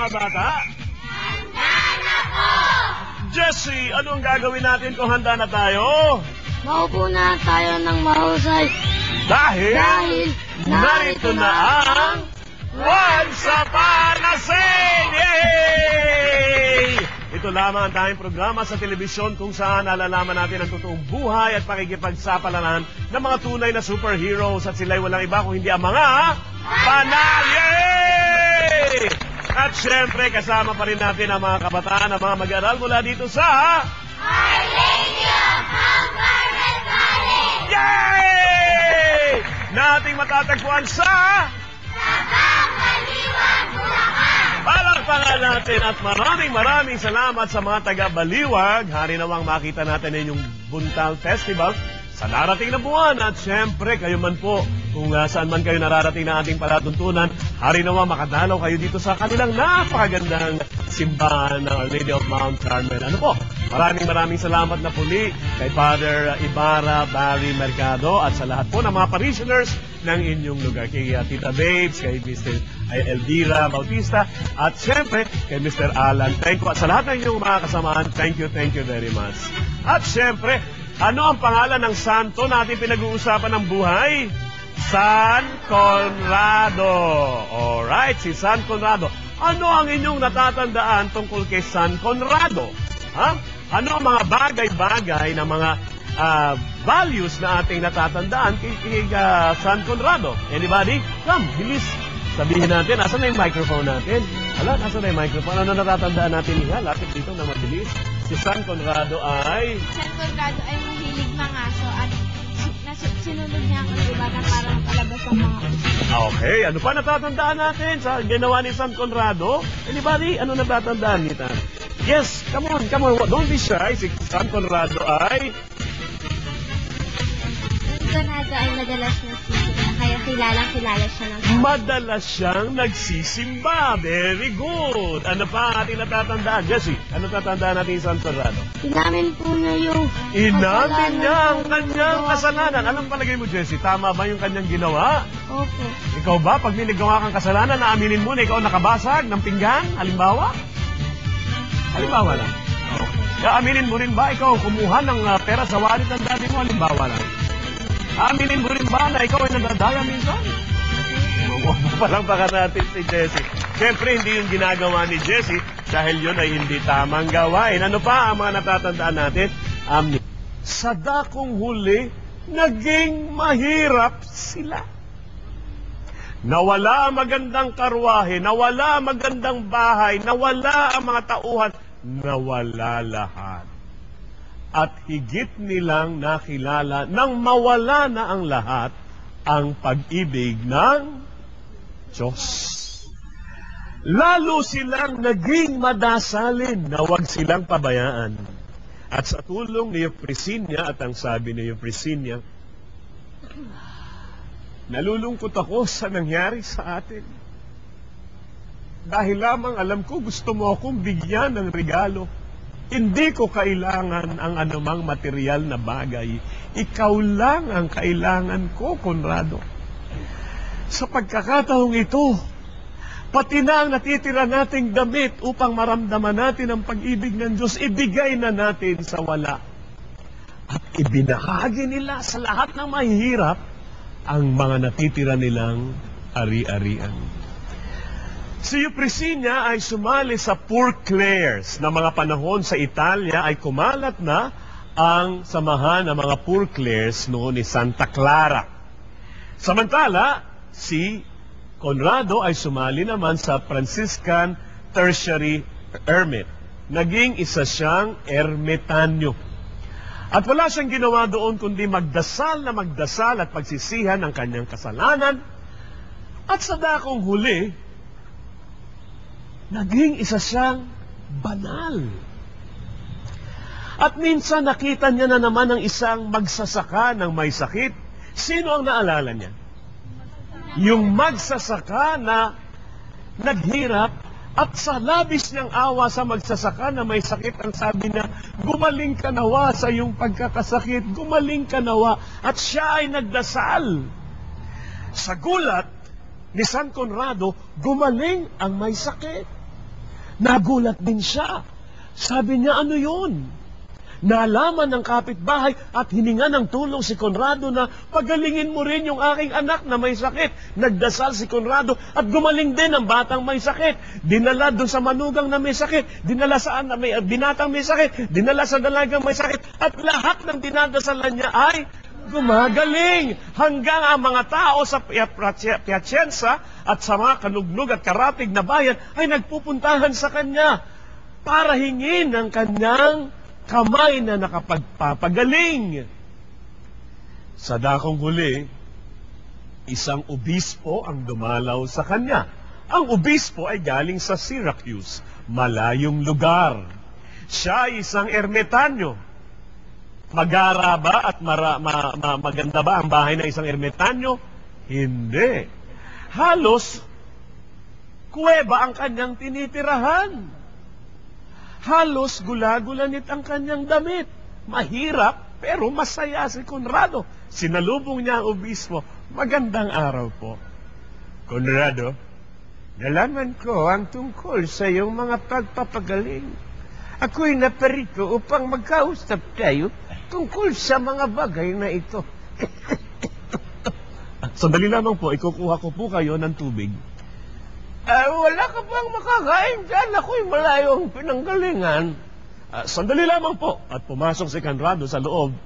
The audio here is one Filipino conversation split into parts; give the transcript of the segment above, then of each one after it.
mga bata? Handa na po! Jessie, ano ang gagawin natin kung handa na tayo? Maupo na tayo ng mahusay. Dahil narito na ang Once Upon a Scene! Yay! Ito lamang ang tanging programa sa telebisyon kung saan nalalaman natin ang totoong buhay at pakikipagsapalaran ng mga tunay na superheroes at sila'y walang iba kung hindi ang mga banal! Yay! At syempre, kasama pa rin natin ang mga kabataan na mga mag-aral mula dito sa Arlenio Compartment College! Yay! Na ating matatagpuan sa Sabang Baliwag, Bulacan! palakpakan natin at maraming salamat sa mga taga-Baliwag. Hari nawang makita natin inyong Buntal Festival sa darating na buwan. At syempre, kayo man po, kung saan man kayo nararating na ating palatuntunan, hari nawang makadalaw kayo dito sa kanilang napakagandang simbahan ng Our Lady of Mount Carmel. Ano po? Maraming salamat na puli kay Father Ibarra Barry Mercado at sa lahat po ng mga parishioners ng inyong lugar. Kay Tita Babes, kay Mr. Elvira Bautista, at syempre kay Mr. Alan Tenco. At sa lahat ng inyong mga kasamaan, thank you very much. At syempre, ano ang pangalan ng santo na ating pinag-uusapan ng buhay? San Conrado. Alright, si San Conrado. Ano ang inyong natatandaan tungkol kay San Conrado? Ha? Ano ang mga bagay-bagay na mga values na ating natatandaan kay San Conrado? Anybody? Come, bilis. Sabihin natin, asan na yung microphone natin? Hala, asan na yung microphone? Ano natatandaan natin niya? Lapit dito na mabilis. Si San Conrado ay... San Conrado ay mahilig mangaso at sinunod niya ang libatan para makalabas ang mga uso. Okay, ano pa natatandaan natin sa ginawa ni San Conrado? Anybody? Ano natatandaan nita? Yes, come on. Don't be shy. Si San Conrado ay... San Conrado ay madalas nagsisimba, kaya kilala siya ng Madalas siyang nagsisimba. Very good. Ano pa ang ating natatandaan? Jessie, ano natatandaan natin San Conrado? Inamin po niya yung Inamin niya ang kasalanan kanyang na kasalanan. Anong palagay mo, Jessie? Tama ba yung kanyang ginawa? Opo. Ikaw ba, pag may nagawa kang kasalanan, naaminin mo na ikaw nakabasag ng pinggan? Halimbawa? Halimbawa lang. Okay. Aminin mo rin ba ikaw kumuha ng pera sa wallet ng daddy mo? Halimbawa lang. Aminin mo rin ba na ikaw ay nagdadaya minsan? Palangpakan natin si Jessie. Siyempre, hindi yung ginagawa ni Jessie dahil yun ay hindi tamang gawain. Ano pa ang mga natatandaan natin? Sa dakong huli, naging mahirap sila. Nawala ang magandang karwahe, nawala ang magandang bahay, nawala ang mga tauhan, nawala lahat. At higit nilang nakilala nang mawala na ang lahat ang pag-ibig ng Diyos. Lalo silang naging madasalin na huwag silang pabayaan. At sa tulong ni Eufresinia at ang sabi ni Eufresinia, nalulungkot ako sa nangyari sa atin. Dahil lamang alam ko gusto mo akong bigyan ng regalo. Hindi ko kailangan ang anumang material na bagay. Ikaw lang ang kailangan ko, Conrado. Sa pagkakataong ito, pati na ang natitira nating damit upang maramdaman natin ang pag-ibig ng Diyos, ibigay na natin sa wala. At ibinahagi nila sa lahat ng mahihirap ang mga natitira nilang ari-arian. Si Eufresinia ay sumali sa Poor Clares na mga panahon sa Italia ay kumalat na ang samahan ng mga Poor Clares noon ni Santa Clara. Samantala, si Conrado ay sumali naman sa Franciscan Tertiary Hermit. Naging isa siyang ermitanyo. At wala siyang ginawa doon kundi magdasal at pagsisihan ng kanyang kasalanan. At sa dakong huli, naging isa siyang banal. At minsan nakita niya na naman ang isang magsasaka ng may sakit. Sino ang naalala niya? Yung magsasaka na naghirap at sa labis niyang awa sa magsasaka na may sakit, ang sabi niya, gumaling ka nawa sa iyong pagkakasakit, gumaling ka nawa. At siya ay nagdasal. Sa gulat ni San Conrado, gumaling ang may sakit. Nagulat din siya. Sabi niya, ano yun? Nalaman ng kapitbahay at hininga ng tulong si Conrado na pagalingin mo rin yung aking anak na may sakit. Nagdasal si Conrado at gumaling din ang batang may sakit. Dinala doon sa manugang na may sakit. Dinala saan na may binatang may sakit. Dinala sa dalagang may sakit. At lahat ng dinadasalan niya ay gumagaling. Hanggang ang mga tao sa Piacenza at sa mga kanugnog at karatig na bayan ay nagpupuntahan sa kanya para hingin ang kanyang kamay na nakapagpapagaling. Sa dakong huli, isang obispo ang dumalaw sa kanya. Ang obispo ay galing sa Syracuse, malayong lugar. Siya ay isang ermitanyo. Magara ba at maganda ba ang bahay ng isang ermitanyo? Hindi. Halos kuweba ang kanyang tinitirahan. Halos gulagulanit ang kanyang damit. Mahirap, pero masaya si Conrado. Sinalubong niya ang obispo. Magandang araw po. Conrado, nalaman ko ang tungkol sa iyong mga pagpapagaling. Ako'y naparito upang magkausap tayo tungkol sa mga bagay na ito. Sandali lamang po, ikukuha ko po kayo ng tubig. Wala ka bang makakain dyan? Ako'y malayo ang pinanggalingan. Sandali lamang po. At pumasok si Conrado sa loob.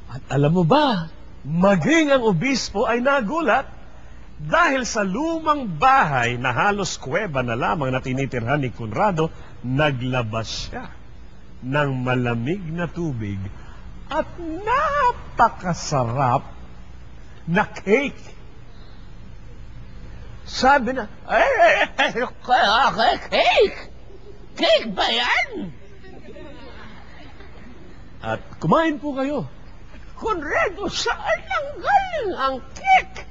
At alam mo ba, maging ang obispo ay nagulat dahil sa lumang bahay na halos kuweba na lamang na tinitirhan ni Conrado, naglabas siya ng malamig na tubig at napakasarap na cake. Sabi na, cake! Cake ba yan? At kumain po kayo. Conrado, saan ang galing ang cake?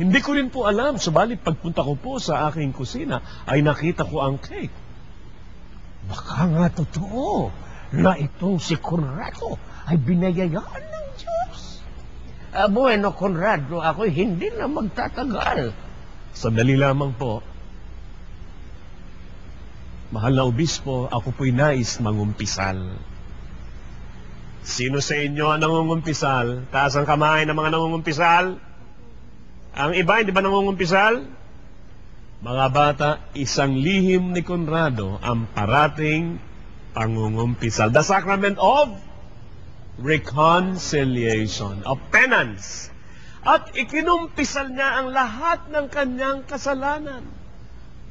Hindi ko rin po alam. Subalit pagpunta ko po sa aking kusina, ay nakita ko ang cake. Baka nga totoo na itong si Conrado ay binayayaan ng Diyos. Bueno, Conrado, ako'y hindi na magtatagal. Sandali lamang po. Mahal na obispo, ako po'y nais mangumpisal. Sino sa inyo ang nangungumpisal? Taas ang kamay ng mga nangungumpisal? Ang iba, hindi ba nangungumpisal? Mga bata, isang lihim ni Conrado ang parating pangungumpisal. The sacrament of reconciliation, of penance. At ikinumpisal niya ang lahat ng kanyang kasalanan.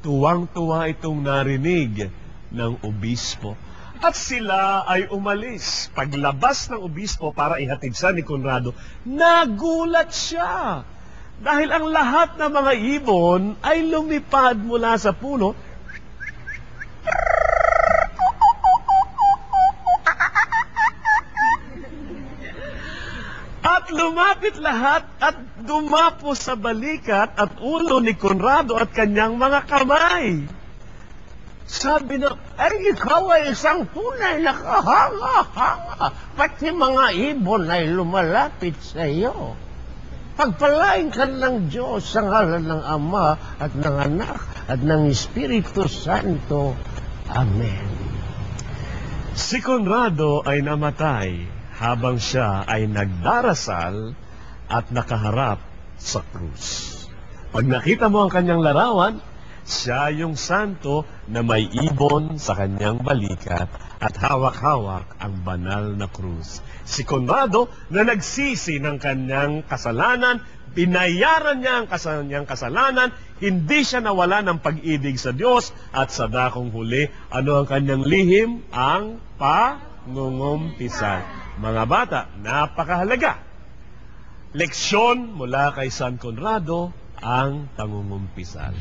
Tuwang-tuwa itong narinig ng obispo. At sila ay umalis. Paglabas ng obispo para ihatid siya ni Conrado, nagulat siya. Dahil ang lahat ng mga ibon ay lumipad mula sa puno at lumapit lahat at dumapo sa balikat at ulo ni Conrado at kanyang mga kamay. Sabi na, ay ikaw ay isang tunay na kahanga-hanga. Pati mga ibon ay lumalapit sa iyo. Pagpalain ka ng Diyos sa ngalan ng Ama at ng Anak at ng Espiritu Santo. Amen. Si Conrado ay namatay habang siya ay nagdarasal at nakaharap sa krus. Pag nakita mo ang kanyang larawan, siya yung santo na may ibon sa kanyang balikat at hawak-hawak ang banal na krus. Si Conrado na nagsisi ng kanyang kasalanan, binayaran niya ang kanyang kasalanan, hindi siya nawala ng pag-ibig sa Diyos at sa dakong huli, ano ang kanyang lihim? Ang pangungumpisal. Mga bata, napakahalaga. Leksyon mula kay San Conrado, ang pangungumpisal.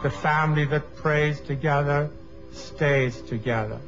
The family that prays together stays together.